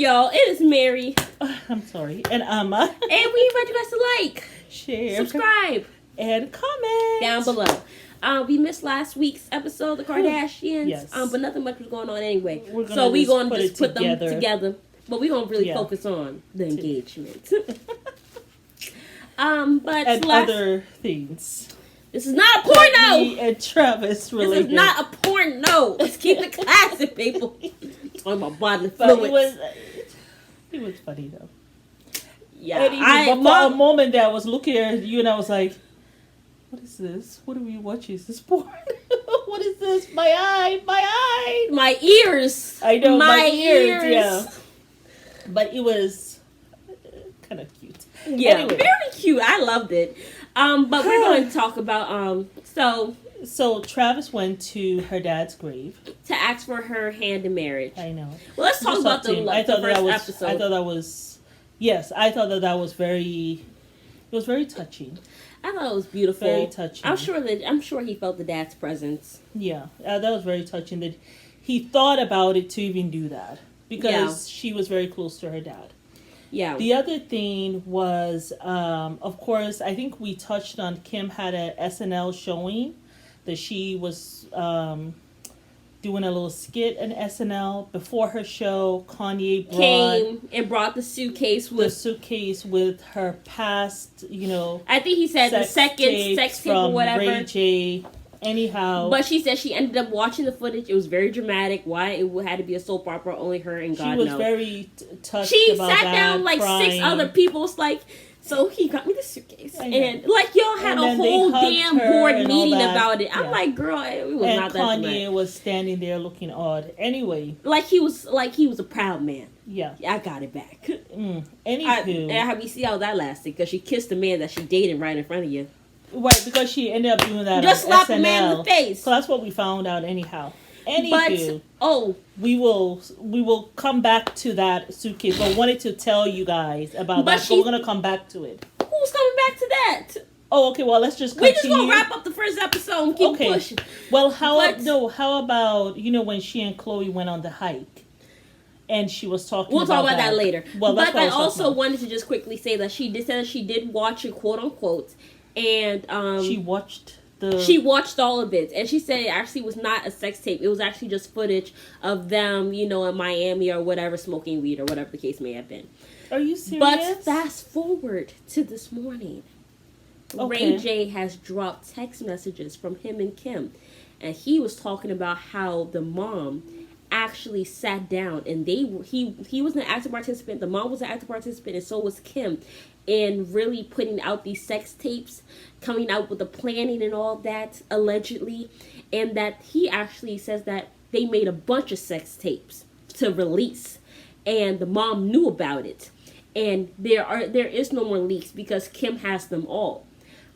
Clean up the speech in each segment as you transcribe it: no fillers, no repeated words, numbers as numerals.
Y'all, it is Mary. I'm sorry. And Amma. And we invite you guys to like, share, subscribe, and comment down below. We missed last week's episode, the Kardashians. Yes. But nothing much was going on anyway. We're gonna so we're going to just just put them together. But we're going to really focus on the engagement. But and other things. This is not a porno! And Travis related. This is not a porno! Let's keep it classic, people. Talking about bodily But fluids. it was funny, though. Yeah. But for a moment there, I was looking at you and I was like, what is this? What are we watching? Is this porn? What is this? My eye! My ears! I know, my ears. ears. Yeah. But it was kind of cute. Yeah, anyway. Very cute. I loved it. But we're going to talk about So Travis went to her dad's grave to ask for her hand in marriage. I know. Well, let's talk about the first episode. I thought that was was very. It was very touching. I thought it was beautiful. Very touching. I'm sure he felt the dad's presence. Yeah, that was very touching. That he thought about it to even do that because she was very close to her dad. Yeah. The other thing was, of course, I think we touched on Kim had a SNL showing that she was doing a little skit in SNL before her show. Kanye came and brought the suitcase with her past, I think he said the second sex tape or whatever. Ray J. Anyhow, but she said she ended up watching the footage. It was very dramatic. Why it had to be a soap opera, only her and God knows. She was very touched. She about sat that, down like crying. 6 other people. Was like, so he got me the suitcase, and like y'all had a whole damn board meeting about it. I'm like, girl, it was and not that Kanye bad. was standing there looking odd. Anyway, like he was a proud man. Yeah, I got it back. Anywho, and we see how that lasted because she kissed the man that she dated right in front of you. Right, because she ended up doing that. Just slap SNL. a man in the face. So that's what we found out. Anyhow, anywho, but we will come back to that suitcase. But I wanted to tell you guys about that. So we're gonna come back to it. Who's coming back to that? Oh, okay. Well, let's just continue. We just gonna wrap up the first episode and keep pushing. Well, how about when she and Khloe went on the hike? And she was talking. We'll talk about that later. Well, but I also wanted to just quickly say that she did watch it, quote unquote, and she watched all of it, and she said it actually was not a sex tape. It was actually just footage of them, in Miami or whatever, smoking weed or whatever the case may have been. Are you serious? But fast forward to this morning. Okay. Ray J has dropped text messages from him and Kim, and he was talking about how the mom actually sat down and he was an active participant, the mom was an active participant, and so was Kim, in really putting out these sex tapes, coming out with the planning and all that, allegedly, and that he actually says that they made a bunch of sex tapes to release, and the mom knew about it, and there is no more leaks because Kim has them all.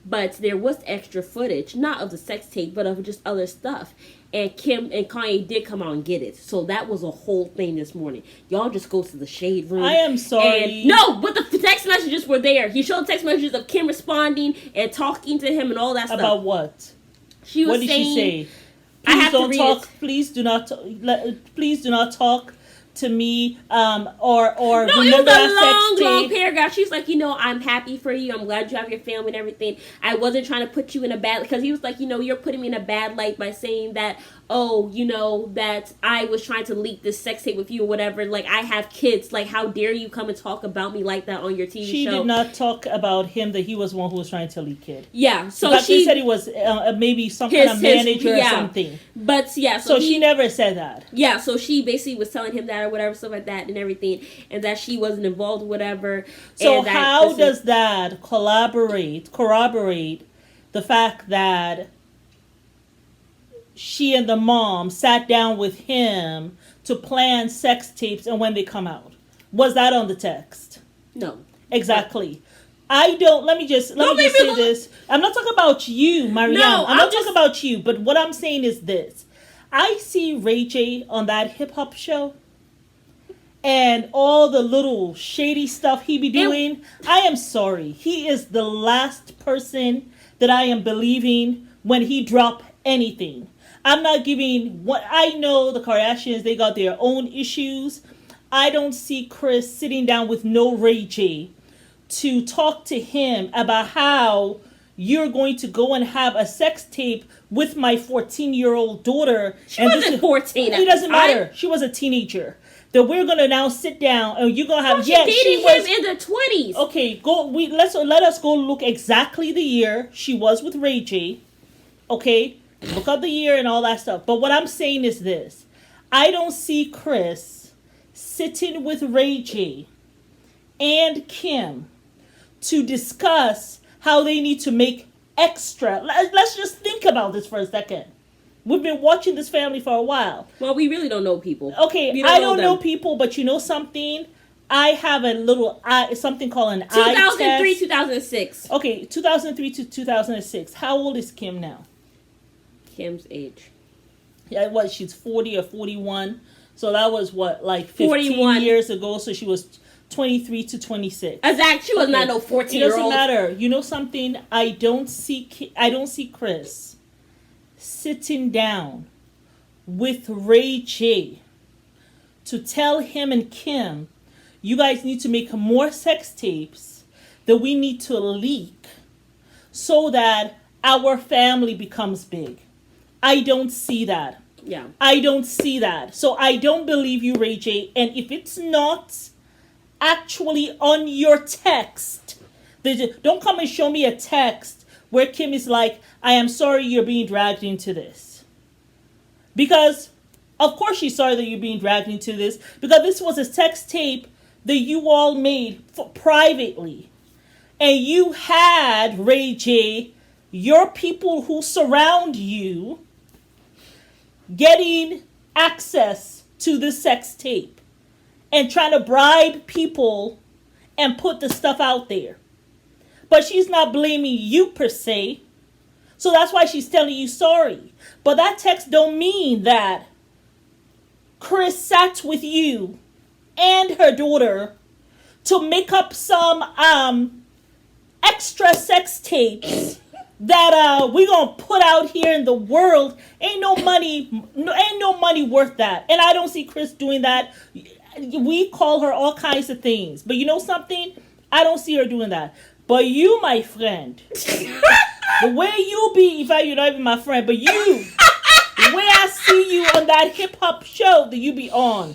But there was extra footage, not of the sex tape, but of just other stuff. And Kim and Kanye did come out and get it. So that was a whole thing this morning. Y'all just go to the shade room. I am sorry. No, but the text messages were there. He showed text messages of Kim responding and talking to him and all that stuff. About what? What did she say? Please don't talk. Please do not talk to me, or no, it was a long paragraph. She's like, I'm happy for you. I'm glad you have your family and everything. I wasn't trying to put you in a bad, because he was like, you're putting me in a bad light by saying that, that I was trying to leak this sex tape with you or whatever. Like, I have kids. Like, how dare you come and talk about me like that on your TV show? She did not talk about him, that he was one who was trying to leak it. Yeah, so she said he was maybe some kind of manager or something. But yeah, so she never said that. Yeah, so she basically was telling him that or whatever, stuff like that and everything, and that she wasn't involved with whatever. So how does that corroborate the fact that she and the mom sat down with him to plan sex tapes, and when they come out? Was that on the text? No. Exactly. Let me just say this. I'm not talking about you, Marianne. No, I'm not talking about you, but what I'm saying is this. I see Ray J on that hip hop show, and all the little shady stuff he be doing. I am sorry. He is the last person that I am believing when he drop anything. I'm not giving what I know. The Kardashians, they got their own issues. I don't see Chris sitting down with no Ray J to talk to him about how you're going to go and have a sex tape with my 14-year-old daughter. She wasn't 14. It doesn't matter. She was a teenager. That we're gonna now sit down and you're gonna have. Well, she dated him in the 20s. Okay, let us go look exactly the year she was with Ray J. Okay, look up the year and all that stuff. But what I'm saying is this: I don't see Chris sitting with Ray J and Kim to discuss how they need to make extra. Let's just think about this for a second. We've been watching this family for a while. Well, we really don't know people. Okay, I don't know people, but you know something? I have a little something called an eye test. 2003, 2006. Okay, 2003 to 2006. How old is Kim now? Kim's age. Yeah, what? She's 40 or 41. So that was what, like 15 41 years ago. So she was 23 to 26. Exactly. She was not no 14-year-old. It doesn't matter. You know something? I don't see Chris sitting down with Ray J to tell him and Kim, you guys need to make more sex tapes that we need to leak so that our family becomes big. I don't see that. Yeah. I don't see that. So I don't believe you, Ray J. And if it's not actually on your text, don't come and show me a text where Kim is like, I am sorry you're being dragged into this. Because, of course she's sorry that you're being dragged into this. Because this was a sex tape that you all made privately. And you had, Ray J, your people who surround you getting access to this sex tape. And trying to bribe people and put the stuff out there. But she's not blaming you per se. So that's why she's telling you sorry. But that text don't mean that Chris sat with you and her daughter to make up some extra sex tapes that we're going to put out here in the world. Ain't no money worth that. And I don't see Chris doing that. We call her all kinds of things. But you know something? I don't see her doing that. But you, my friend, the way you be, in fact, you're not even my friend, but you, the way I see you on that hip-hop show that you be on,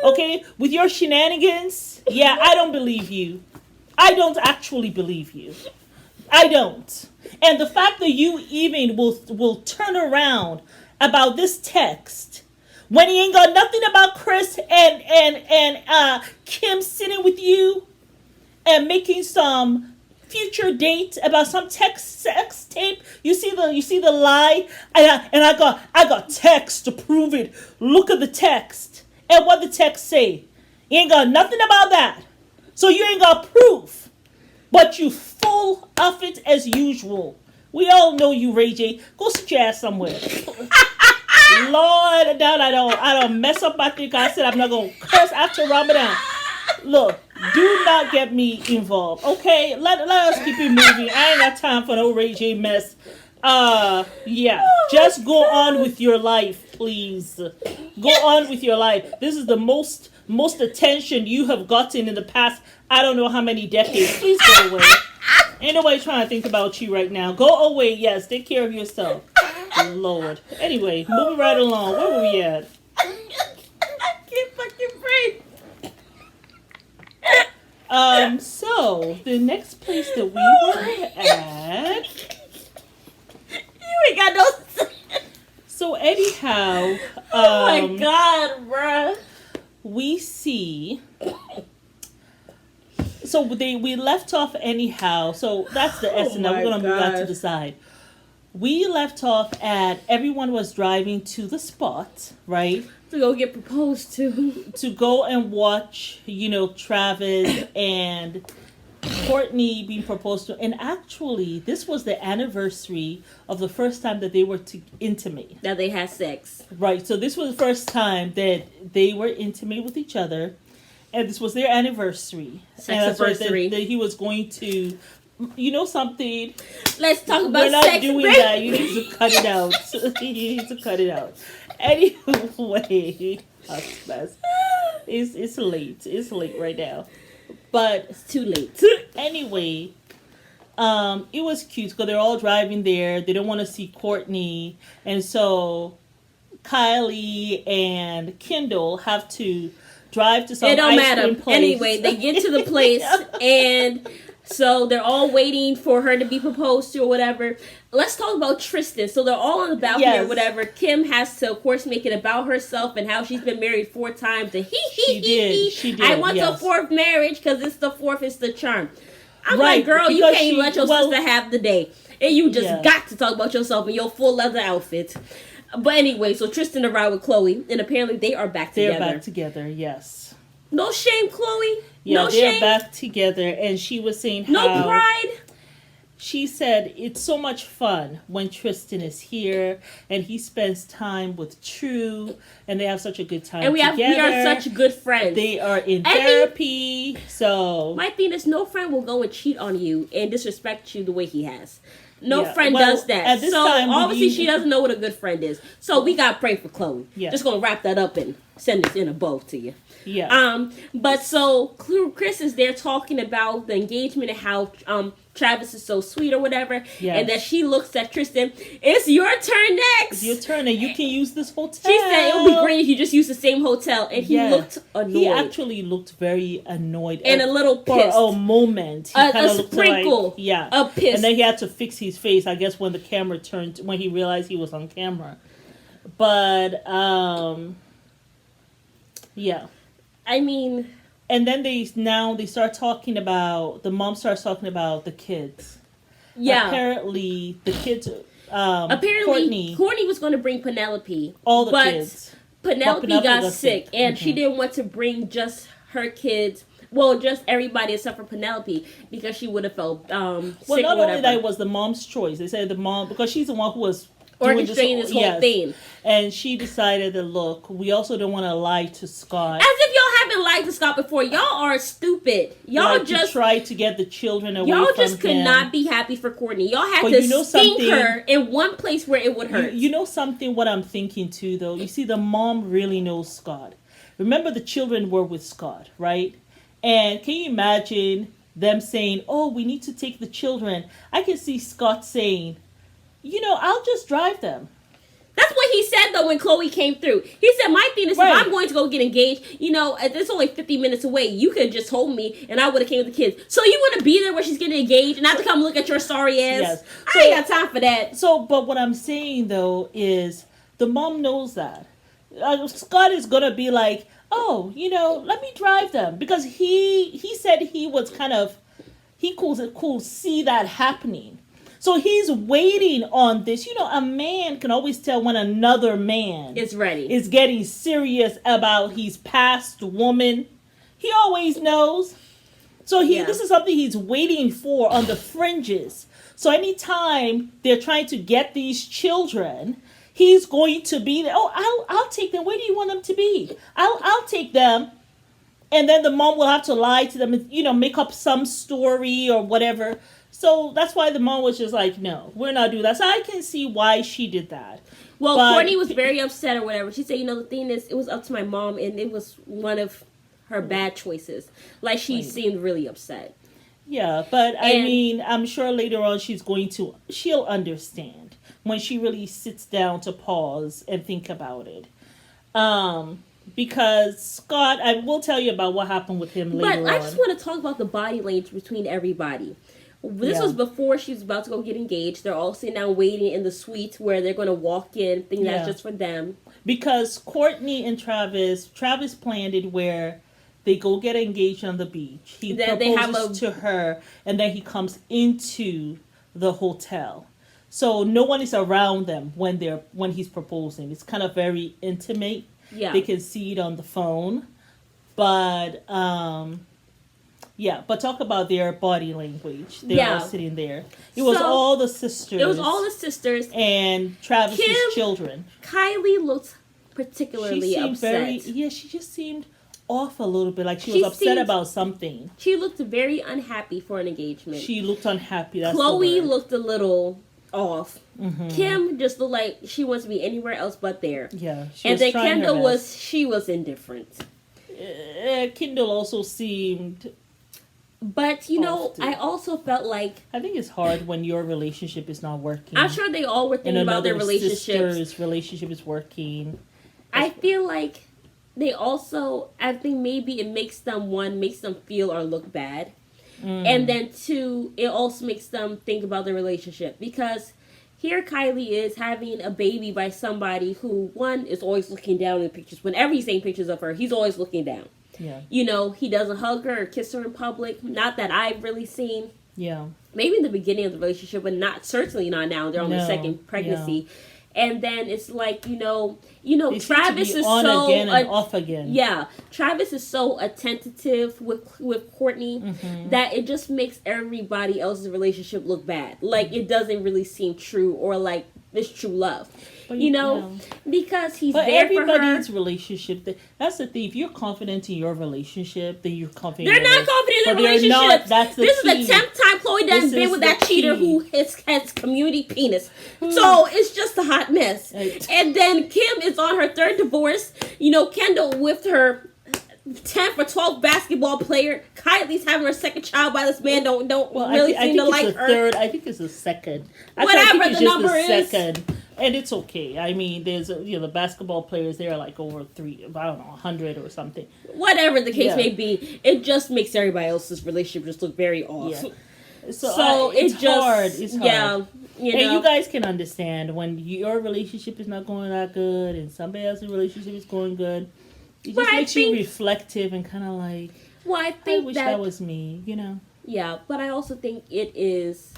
okay, with your shenanigans, yeah, I don't believe you. I don't actually believe you. I don't. And the fact that you even will turn around about this text when he ain't got nothing about Chris and Kim sitting with you and making some future date about some sex tape. You see the lie, and I got text to prove it. Look at the text and what the text say. You ain't got nothing about that, so you ain't got proof. But you full of it as usual. We all know you, Ray J. Go sit your ass somewhere. Lord, I don't mess up my thing. I said I'm not gonna curse after Ramadan. Look, do not get me involved, okay? Let us keep it moving. I ain't got time for no Ray J mess. Yeah. Just go on with your life, please. Go on with your life. This is the most attention you have gotten in the past, I don't know how many decades. Please go away. Ain't nobody trying to think about you right now. Go away, yes. Take care of yourself. Lord. Anyway, moving right along. Where were we at? I can't fucking breathe. So the next place that we were at. You ain't got no. So anyhow, oh my God, bruh. We see. So we left off anyhow. So that's the essence. Now we're gonna move out to the side. We left off at everyone was driving to the spot, right? To go get proposed to. To go and watch, Travis and Kourtney being proposed to. And actually, this was the anniversary of the first time that they were intimate. That they had sex. Right. So this was the first time that they were intimate with each other. And this was their anniversary. Sex-anniversary. That he was going to... You know something? Let's talk about sex. We're not sex, doing baby. that. You need to cut it out. You need to cut it out. Anyway, It's late. It's late right now. But It's too late. anyway, it was cute because they're all driving there. They don't want to see Kourtney, and so Kylie and Kendall have to drive to some It don't ice matter. cream place. Anyway, they get to the place and so they're all waiting for her to be proposed to or whatever. Let's talk about Tristan. So they're all on the balcony or whatever. Kim has to, of course, make it about herself and how she's been married 4 times. And She did. I want the 4th marriage because it's the 4th is the charm. I'm like, girl, you can't even let your sister have the day. And you just got to talk about yourself in your full leather outfit. But anyway, so Tristan arrived with Khloe, and apparently they are back together. They're back together, yes. No shame, Khloe. Yeah, no they're shame. back together, and she was saying how... No pride. She said it's so much fun when Tristan is here, and he spends time with True, and they have such a good time and we are such good friends. They are in therapy, so... My thing is, no friend will go and cheat on you and disrespect you the way he has. No friend does that. At this time, obviously she doesn't know what a good friend is. So we got to pray for Khloe. Yeah. Just going to wrap that up and send this in a bow to you. Yeah. But so Chris is there talking about the engagement and how Travis is so sweet or whatever. Yes. And that she looks at Tristan. It's your turn next. It's your turn and you can use this hotel. She said it would be great if you just use the same hotel. And he looked annoyed. He actually looked very annoyed. And a little pissed. For a moment. He a sprinkle. Like, a piss. And then he had to fix his face, I guess, when the camera turned, when he realized he was on camera. But, yeah. I mean... And then they start talking about, the mom starts talking about the kids. Yeah. Apparently, the kids, Courtney was going to bring Penelope. All the kids. Penelope got sick. And she didn't want to bring just her kids. Well, just everybody except for Penelope. Because she would have felt sick or whatever. Well, not only that, it was the mom's choice. They said the mom, because she's the one who was orchestrating this whole thing. And she decided that, look, we also don't want to lie to Scott. As if y'all haven't lied to Scott before. Y'all are stupid. Y'all just tried to get the children away from him. Y'all just could not be happy for Kourtney. Y'all had to stink her in one place where it would hurt. You know something, what I'm thinking too, though? You see, the mom really knows Scott. Remember, the children were with Scott, right? And can you imagine them saying, oh, we need to take the children? I can see Scott saying, I'll just drive them. That's what he said, though, when Khloe came through. He said, my thing is, if I'm going to go get engaged, it's only 50 minutes away. You could have just told me, and I would have came with the kids. So you want to be there where she's getting engaged and have to come look at your sorry ass? Yes. I ain't got time for that. But what I'm saying, though, is the mom knows that. Scott is going to be like, oh, let me drive them. Because he said he was kind of, he could see that happening. So he's waiting on this. A man can always tell when another man is ready, is getting serious about his past woman. He always knows. So this is something he's waiting for on the fringes. So anytime they're trying to get these children, he's going to be there. Oh, I'll take them. Where do you want them to be? I'll take them. And then the mom will have to lie to them and, make up some story or whatever. So that's why the mom was just like, no, we're not doing that. So I can see why she did that. Well, Kourtney was very upset or whatever. She said, the thing is, it was up to my mom, and it was one of her bad choices. Like, she seemed really upset. Yeah, but I'm sure later on she'll understand when she really sits down to pause and think about it. Because Scott, I will tell you about what happened with him later on. But I just want to talk about the body language between everybody. This was before she was about to go get engaged. They're all sitting down waiting in the suite where they're going to walk in, thinking that's just for them. Because Kourtney and Travis planned it where they go get engaged on the beach. He proposes to her, and then he comes into the hotel. So no one is around them when he's proposing. It's kind of very intimate. Yeah. They can see it on the phone. But but talk about their body language. They're all sitting there. It was all the sisters. It was all the sisters. And Travis's children. Kylie looked particularly upset. She just seemed off a little bit. Like she was upset about something. She looked very unhappy for an engagement. She looked unhappy. That's Khloe looked a little off. Mm-hmm. Kim just looked like she wants to be anywhere else but there. Yeah. And then Kendall was indifferent. Kendall also seemed. But I also felt like I think it's hard when your relationship is not working. I'm sure they all were thinking about their relationships. Sister's relationship is working. I feel like they also, I think maybe it makes them feel or look bad. And then 2, it also makes them think about their relationship. Because here Kylie is having a baby by somebody who, 1, is always looking down in pictures. Whenever he's taking pictures of her, he's always looking down. Yeah. He doesn't hug her or kiss her in public. Not that I've really seen. Yeah. Maybe in the beginning of the relationship, but certainly not now. They're on their second pregnancy. Yeah. And then it's like, Travis is on so again and off again. Yeah, Travis is so attentive with Kourtney that it just makes everybody else's relationship look bad. Like it doesn't really seem true or like this true love. But, because he's there for her. But everybody's relationship, that's the thing. If you're confident in your relationship, then you're confident. They're not confident in their relationship. That's this key. is the 10th time Khloe done been with that cheater who has community penis. So it's just a hot mess. Right. And then Kim is on her 3rd divorce. Kendall with her 10th or 12th basketball player. Kylie's having her 2nd child by this man. Don't really seem to like her. Third. I think it's the 2nd. Whatever the number is. 2nd. And it's okay. I mean, there's the basketball players. They're like over 100 or something. Whatever the case may be, it just makes everybody else's relationship just look very off. Yeah. So it's hard. It's hard. Yeah. And you guys can understand when your relationship is not going that good and somebody else's relationship is going good. It just makes you reflective and kind of like, I wish that was me, Yeah, but I also think it is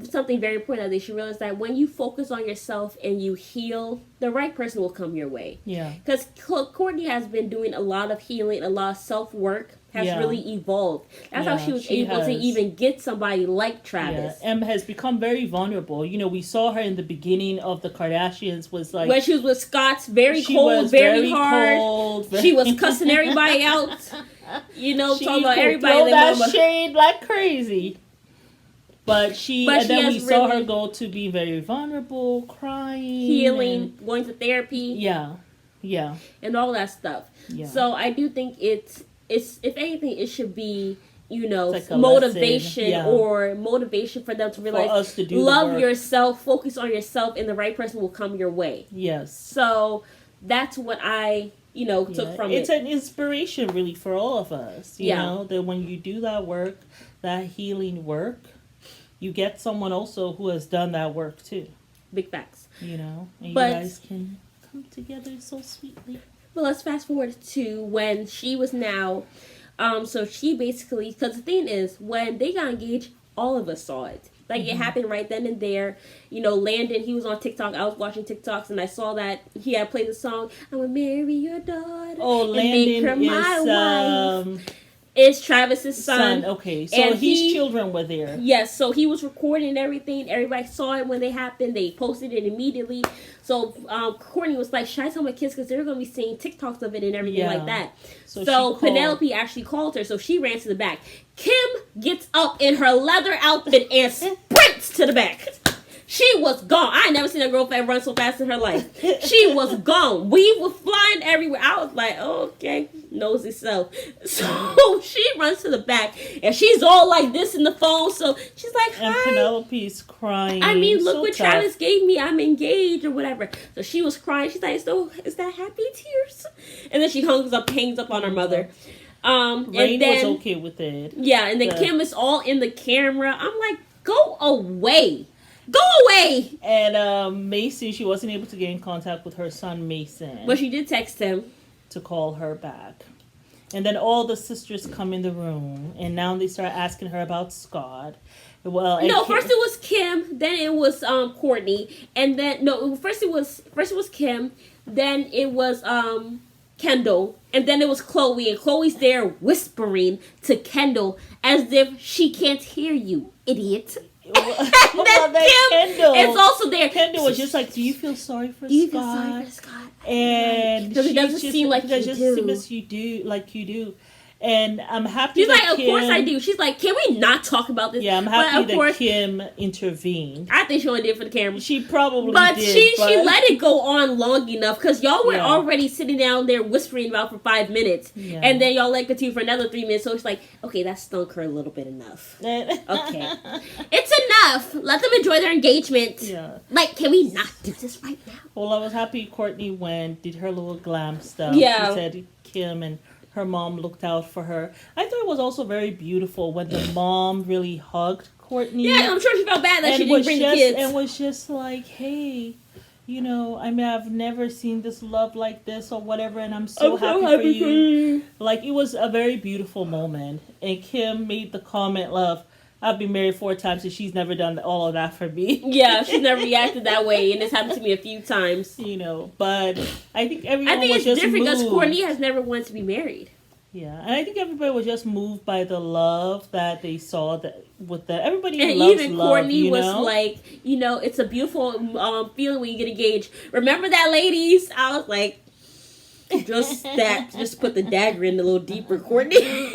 something very important that they should realize that when you focus on yourself and you heal, the right person will come your way. Yeah. Because Kourtney has been doing a lot of healing, a lot of self-work, has really evolved. That's how she was able to even get somebody like Travis. Yeah. And has become very vulnerable. We saw her in the beginning of the Kardashians was like... When she was with Scott's, very cold, very hard. She was cussing everybody out. Talking about everybody. Throw that shade like crazy. But then we saw her go to be very vulnerable, crying, healing, going to therapy. Yeah. And all that stuff. Yeah. So I do think it's if anything, it should be, like motivation or motivation for them to realize, for us to do love yourself, focus on yourself, and the right person will come your way. Yes. So that's what I, took from it. It's an inspiration really for all of us, you know, that when you do that work, that healing work, you get someone also who has done that work too. Big facts. And you guys can come together so sweetly. Well, let's fast forward to when she was now, so she basically, because the thing is, when they got engaged, all of us saw it. Like, it happened right then and there. Landon, he was on TikTok. I was watching TikToks, and I saw that he had played the song, "I'm going to marry your daughter." Oh, Landon and make her my wife. It's Travis's son. Okay, so his children were there. Yes, so he was recording everything. Everybody saw it when they happened. They posted it immediately. So Kourtney was like, should I tell my kids? Because they're going to be seeing TikToks of it and everything like that. So Penelope actually called her. So she ran to the back. Kim gets up in her leather outfit and sprints to the back. She was gone. I ain't never seen a girl run so fast in her life. She was gone. We were flying everywhere. I was like, okay, nosy self. So she runs to the back, and she's all like this in the phone. So she's like, hi. And Penelope's crying. I mean, look what Travis gave me. I'm engaged or whatever. So she was crying. She's like, so is that happy tears? And then she hangs up on her mother. Rain was okay with it. Yeah, and then Kim is all in the camera. I'm like, go away. Go away! And Mason, she wasn't able to get in contact with her son, Mason. But she did text him. To call her back. And then all the sisters come in the room. And now they start asking her about Scott. Well, first it was Kim. Then it was Kourtney. And then, first it was Kim. Then it was Kendall. And then it was Khloe. And Khloe's there whispering to Kendall as if she can't hear you, idiot. Kendall. It's also there. Kendall was just like, do you feel sorry for Scott? Do you feel sorry for Scott? And because it doesn't seem like you do. You do. And I'm happy. She's that like, of Kim, course I do. She's like, can we not talk about this? Yeah, I'm happy that Kim intervened. I think she only did it for the camera. She probably but did. She let it go on long enough because y'all were already sitting down there whispering about for 5 minutes. Yeah. And then y'all let it continue for another 3 minutes. So it's like, okay, that stunk her a little bit enough. Okay. It's enough. Let them enjoy their engagement. Yeah. Like, can we not do this right now? Well, I was happy Kourtney went, did her little glam stuff. Yeah. She said Kim and her mom looked out for her. I thought it was also very beautiful when the mom really hugged Kourtney. Yeah, I'm sure she felt bad that she didn't bring the kids. And was just like, hey, you know, I mean, I've never seen this love like this or whatever, and I'm so happy for you. Like, it was a very beautiful moment. And Kim made the comment, love, I've been married 4 times and she's never done all of that for me. Yeah, she's never reacted that way, and it's happened to me a few times. You know, but I think everyone was just moved. I think it's different because Kourtney has never wanted to be married. Yeah, and I think everybody was just moved by the love that they saw that with the everybody and loves even love. Kourtney you was know? like, you know, it's a beautiful feeling when you get engaged. Remember that, ladies? I was like, just put the dagger in a little deeper, Kourtney.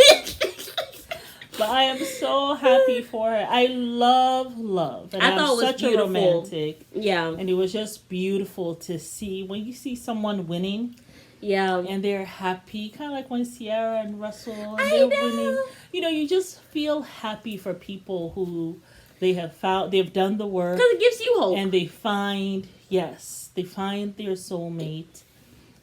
But I am so happy for her. I love love. And I thought it was such beautiful. A romantic. Yeah. And it was just beautiful to see when you see someone winning. Yeah. And they're happy. Kind of like when Sierra and Russell and they're winning. You know, you just feel happy for people who they've done the work. Because it gives you hope. And they find their soulmate.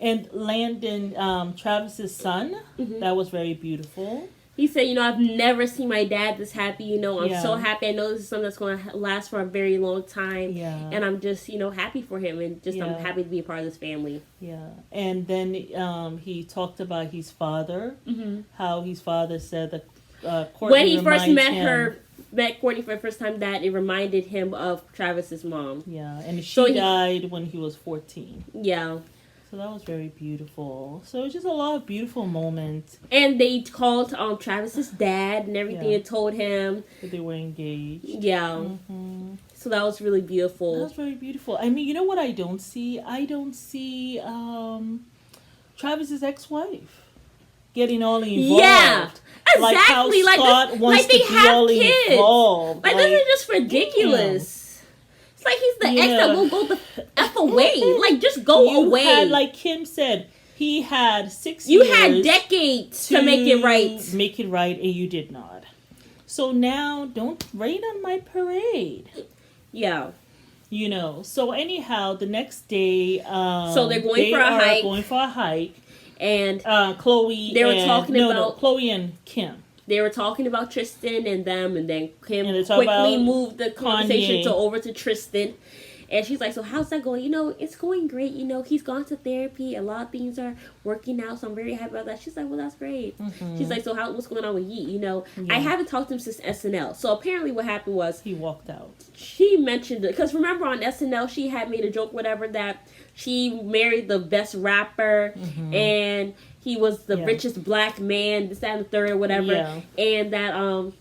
And Landon, Travis's son, that was very beautiful. He said, you know, I've never seen my dad this happy. You know, I'm so happy. I know this is something that's going to last for a very long time. Yeah. And I'm just, you know, happy for him. And just I'm happy to be a part of this family. Yeah. And then he talked about his father. Mm-hmm. How his father said that Kourtney when he first met Kourtney for the first time, that it reminded him of Travis's mom. Yeah. And she died when he was 14. Yeah. So that was very beautiful. So it was just a lot of beautiful moments. And they called Travis's dad and everything and told him that they were engaged. Yeah. Mm-hmm. So that was really beautiful. That was very beautiful. I mean, you know what I don't see? I don't see Travis's ex-wife getting all involved. Yeah. Exactly. Like how Scott wants to be all involved. Like, this is just ridiculous. It's like he's the ex that will go the F away. Like, just go away. Had, like Kim said, he had 6 years. You had decades to make it right. Make it right, and you did not. So now, don't rain on my parade. Yeah. You know, so anyhow, the next day, so they're going for a hike. And Khloe Khloe and Kim. They were talking about Tristan and them, and then Kim quickly moved the conversation over to Tristan. And she's like, so how's that going? You know, it's going great. You know, he's gone to therapy. A lot of things are working out, so I'm very happy about that. She's like, well, that's great. Mm-hmm. She's like, so what's going on with Yeet? You know, I haven't talked to him since SNL. So apparently what happened was... he walked out. She mentioned it. Because remember on SNL, she had made a joke, whatever, that she married the best rapper. Mm-hmm. And... he was the richest black man, this, that, and the third, or whatever. Yeah. And that, and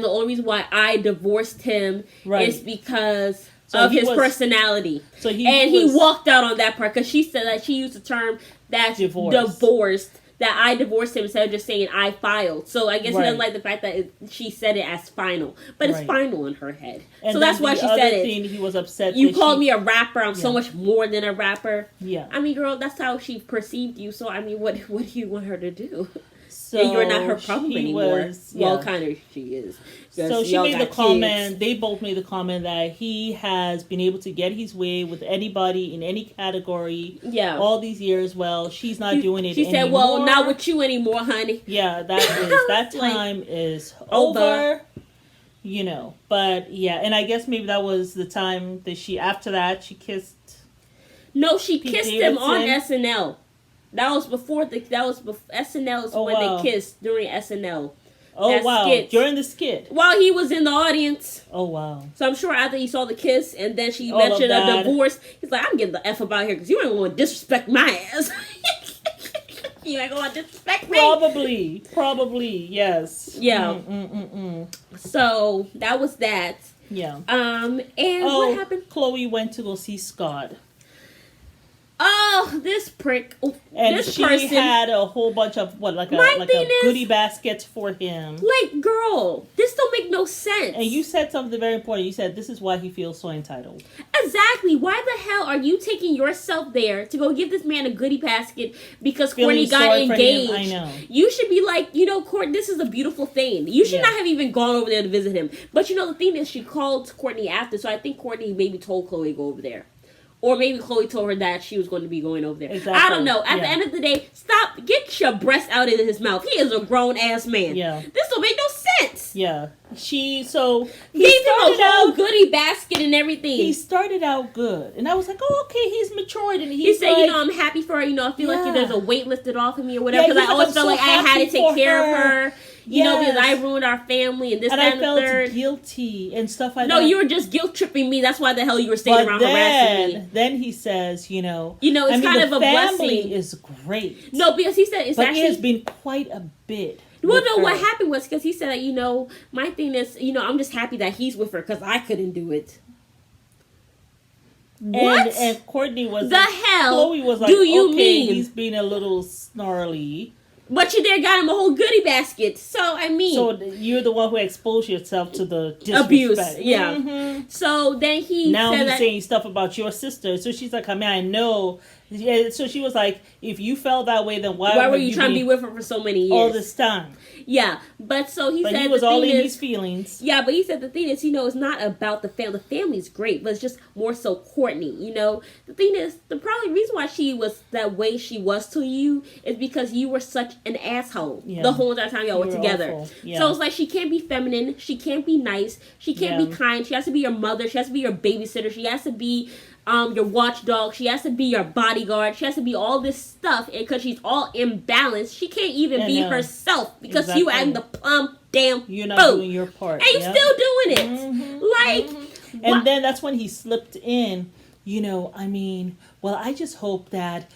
the only reason why I divorced him is because of his personality. So he walked out on that part because she said that she used the term that's divorced. That I divorced him instead of just saying I filed. So I guess he doesn't like the fact that she said it as final. But it's final in her head. And so that's why she said it. He was upset. You called me a rapper. I'm so much more than a rapper. Yeah. I mean, girl, that's how she perceived you. So, I mean, what do you want her to do? So and you're not her problem anymore. Well, kind of she is. So she made the comment, they both made the comment that he has been able to get his way with anybody in any category all these years. Well, she's not doing it anymore. She said, well, not with you anymore, honey. Yeah, that time is over. You know, but and I guess maybe that was the time that after that, she kissed. No, she kissed him on SNL. That was before SNL is when they kissed during SNL. Oh, wow. Skit. During the skit. While he was in the audience. Oh, wow. So I'm sure after he saw the kiss and then she mentioned a divorce, he's like, I'm getting the F about here because you ain't going to disrespect my ass. You ain't going to disrespect me. Probably, yes. Yeah. So that was that. Yeah. And what happened? Khloe went to go see Scott. Oh, this prick. And this she person had a whole bunch of a goodie basket for him. Like, girl, this don't make no sense. And you said something very important. You said this is why he feels so entitled. Exactly. Why the hell are you taking yourself there to go give this man a goodie basket because Kourtney got engaged? I know. You should be like, Kourtney, this is a beautiful thing. You should not have even gone over there to visit him. But the thing is, she called Kourtney after, so I think Kourtney maybe told Khloe to go over there. Or maybe Khloe told her that she was going to be going over there. Exactly. I don't know. At the end of the day, stop. Get your breast out of his mouth. He is a grown-ass man. Yeah. This don't make no sense. Yeah. He gave him a whole goodie basket and everything. He started out good. And I was like, oh, okay, he's matured. And he said, I'm happy for her. I feel like there's a weight lifted off of me or whatever. Because I always felt like I had to take care of her. Because I ruined our family and this, and that, and the third. And I felt guilty and stuff like that. No, you were just guilt tripping me. That's why the hell you were staying around harassing me. Then he says, it's kind of a blessing. The family is great. No, because he said it has been quite a bit. Well, no, what happened was because he said that, my thing is, I'm just happy that he's with her because I couldn't do it. What? And Kourtney was the hell? Khloe was like, do you mean? He's being a little snarly. But you there got him a whole goodie basket. So, So, you're the one who exposed yourself to the disrespect. Abuse, yeah. Mm-hmm. So, then he's saying stuff about your sister. So, she's like, I know. So, she was like, if you felt that way, then why were you trying to be with her for so many years? All this time. Yeah. But so, he said he was all in his feelings. Yeah, but he said the thing is, it's not about the family. The family's great, but it's just more so Kourtney, The thing is, the probably reason why she was that way she was to you is because you were such an asshole the whole entire time y'all were together. Yeah. So it's like she can't be feminine, she can't be nice, she can't be kind, she has to be your mother, she has to be your babysitter, she has to be your watchdog, she has to be your bodyguard, she has to be all this stuff, and because she's all imbalanced, she can't even be herself because you adding the plum damn you're not doing your part. And you still doing it. Mm-hmm. And then that's when he slipped in, well, I just hope that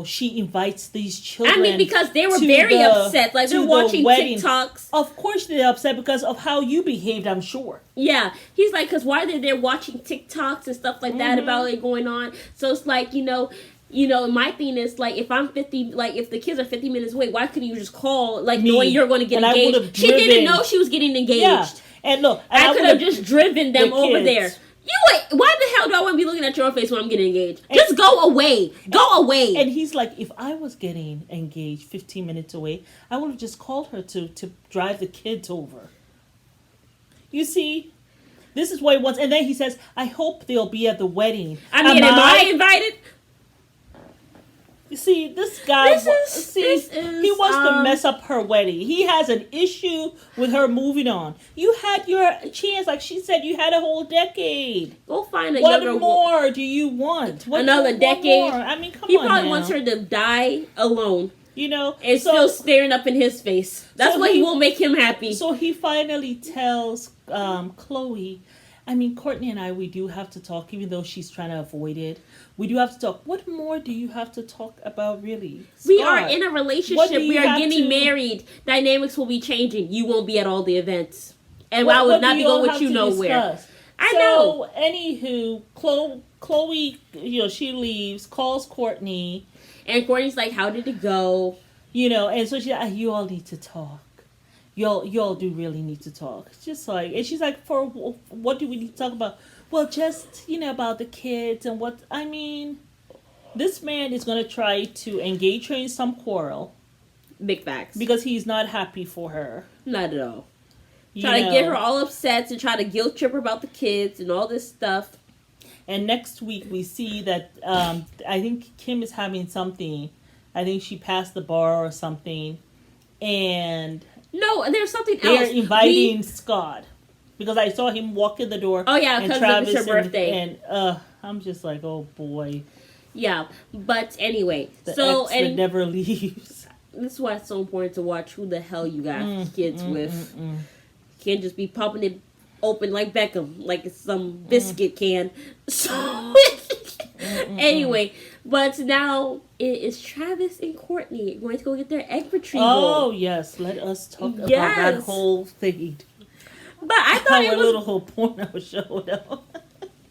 she invites these children. Because they were very upset. Like, they're watching TikToks. Of course they're upset because of how you behaved, I'm sure. Yeah. He's like, because why they're watching TikToks and stuff like that about it going on. So it's like, my thing is, like, if I'm 50, like, if the kids are 50 minutes away, why couldn't you just call, like, knowing you're going to get engaged? She didn't know she was getting engaged. Yeah. And look, I could have just driven them over there. Why the hell do I want to be looking at your face when I'm getting engaged? Just go away. Go away. And he's like, if I was getting engaged 15 minutes away, I would have just called her to drive the kids over. You see? This is what he wants. And then he says, I hope they'll be at the wedding. Am I invited? You see, this guy, he wants to mess up her wedding. He has an issue with her moving on. You had your chance, like she said, you had a whole decade. Go find a younger woman. What more do you want? Another decade? More? I mean, come on. He probably wants her to die alone. And still staring up in his face. That's why he won't make him happy. So he finally tells Khloe, Kourtney and I, we do have to talk, even though she's trying to avoid it. We do have to talk. What more do you have to talk about, really? Scott, we are in a relationship. We are getting married. Dynamics will be changing. You won't be at all the events. And I would not be going with you nowhere. I know. Anywho, Khloe, she leaves, calls Kourtney. And Kourtney's like, how did it go? And so she's like, you all need to talk. Y'all do really need to talk. It's just like, and she's like, for what do we need to talk about? Well, just, about the kids and what, this man is going to try to engage her in some quarrel. Big facts. Because he's not happy for her. Not at all. Try to get her all upset and try to guilt trip her about the kids and all this stuff. And next week we see that, I think Kim is having something. I think she passed the bar or something. And... No, there's something else. They're inviting Scott. Because I saw him walk in the door. Oh, yeah, because it's her birthday. And I'm just like, oh, boy. Yeah, but anyway. The ex that never leaves. This is why it's so important to watch who the hell you got kids with. You can't just be popping it open like Beckham, like it's some biscuit can. So, anyway, but now it is Travis and Kourtney going to go get their egg retrieval. Oh, yes. Let us talk about that whole thing. But I thought it was a little whole porno show, though.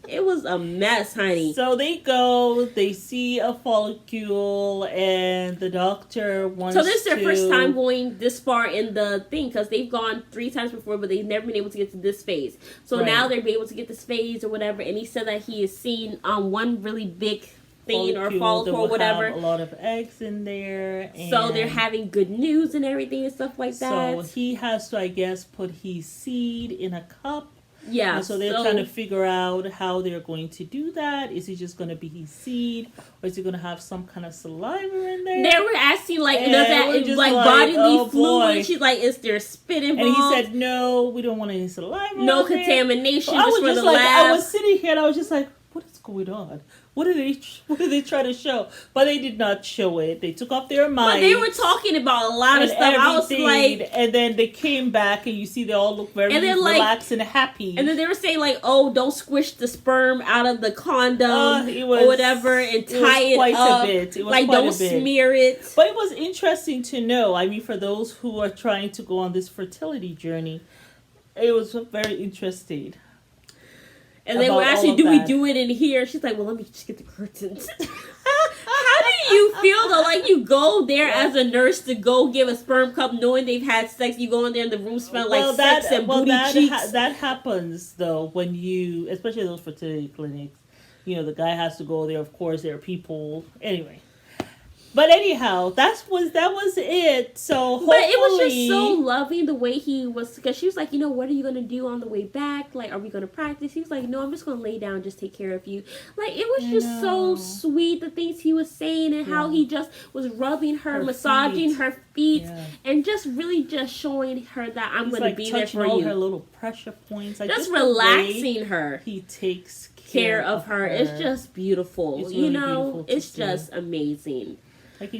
It was a mess, honey. So they go, they see a follicle, and the doctor wants to... So this is their first time going this far in the thing, because they've gone 3 times before, but they've never been able to get to this phase. So now they're able to get this phase or whatever, and he said that he has seen one really big thing or follicle or whatever. Have a lot of eggs in there. And so they're having good news and everything and stuff like that. So he has to, I guess, put his seed in a cup. Yeah. And so they're trying to figure out how they're going to do that. Is he just going to be his seed, or is he going to have some kind of saliva in there? They were asking like, does that like bodily fluid? She's like, is there spit involved? And he said, no, we don't want any saliva. No contamination. So just for the lab. I was sitting here and I was just like, what is going on? What did they try to show? But they did not show it. They took off their minds. But they were talking about a lot of stuff. I was like, and then they came back, and you see they all look very relaxed and happy. And then they were saying like, oh, don't squish the sperm out of the condom or whatever, and tie it up. It was like, don't smear it. But it was interesting to know. I mean, for those who are trying to go on this fertility journey, it was very interesting. And they were asking, do we do it in here? She's like, well, let me just get the curtains. How do you feel though? Like you go there as a nurse to go give a sperm cup knowing they've had sex. You go in there and the room smells like sex and booty cheeks. That happens though when you, especially those fertility clinics, you know, the guy has to go there. Of course, there are people. Anyway. But anyhow, that was it. So hopefully... But it was just so loving the way he was, because she was like, you know, what are you going to do on the way back? Like, are we going to practice? He was like, no, I'm just going to lay down and just take care of you. Like, it was just so sweet, the things he was saying and how he just was rubbing her massaging her feet and just really just showing her that I'm going to be there for all you. Her little pressure points. Like, just relaxing her. He takes care of her. It's just beautiful. It's really beautiful it's just amazing. Like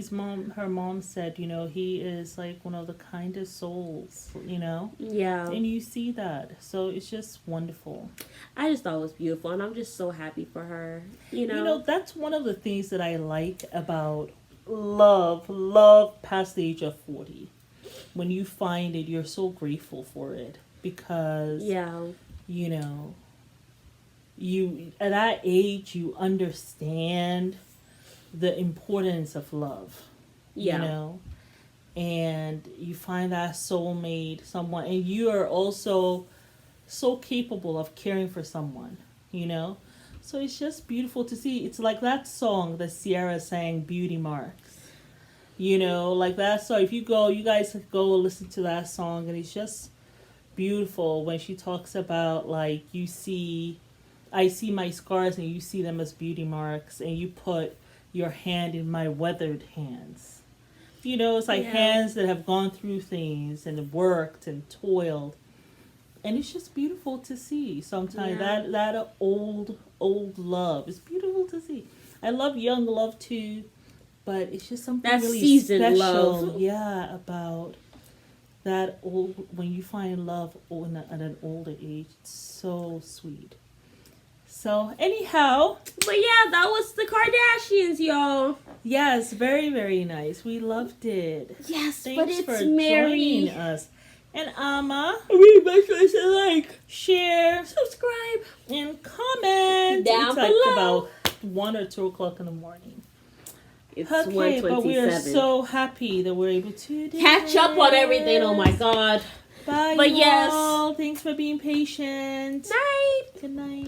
her mom said, you know, he is like one of the kindest souls, you know? Yeah. And you see that. So it's just wonderful. I just thought it was beautiful, and I'm just so happy for her, you know? You know, that's one of the things that I like about love past the age of 40. When you find it, you're so grateful for it because, you know, you at that age, you understand the importance of love, you know, and you find that soulmate, someone, and you are also so capable of caring for someone, you know. So it's just beautiful to see. It's like that song that Sierra sang, Beauty Marks, you know, like that song. If you guys go listen to that song, and it's just beautiful when she talks about like, I see my scars and you see them as beauty marks, and you put your hand in my weathered hands. You know, it's like hands that have gone through things and worked and toiled. And it's just beautiful to see sometimes that old love. It's beautiful to see. I love young love too, but it's just something that really special. Love. Yeah, about that old, when you find love at an older age. It's so sweet. So, anyhow. But yeah, that was the Kardashians, y'all. Yes, very, very nice. We loved it. Yes, Thanks but it's for Mary. joining us. And Amma. Make sure to like, share, subscribe, and comment. Down it's below. Like about 1 or 2 o'clock in the morning. It's okay, but we are so happy that we're able to catch up on everything. Oh my God. Bye, but y'all. Thanks for being patient. Night. Good night.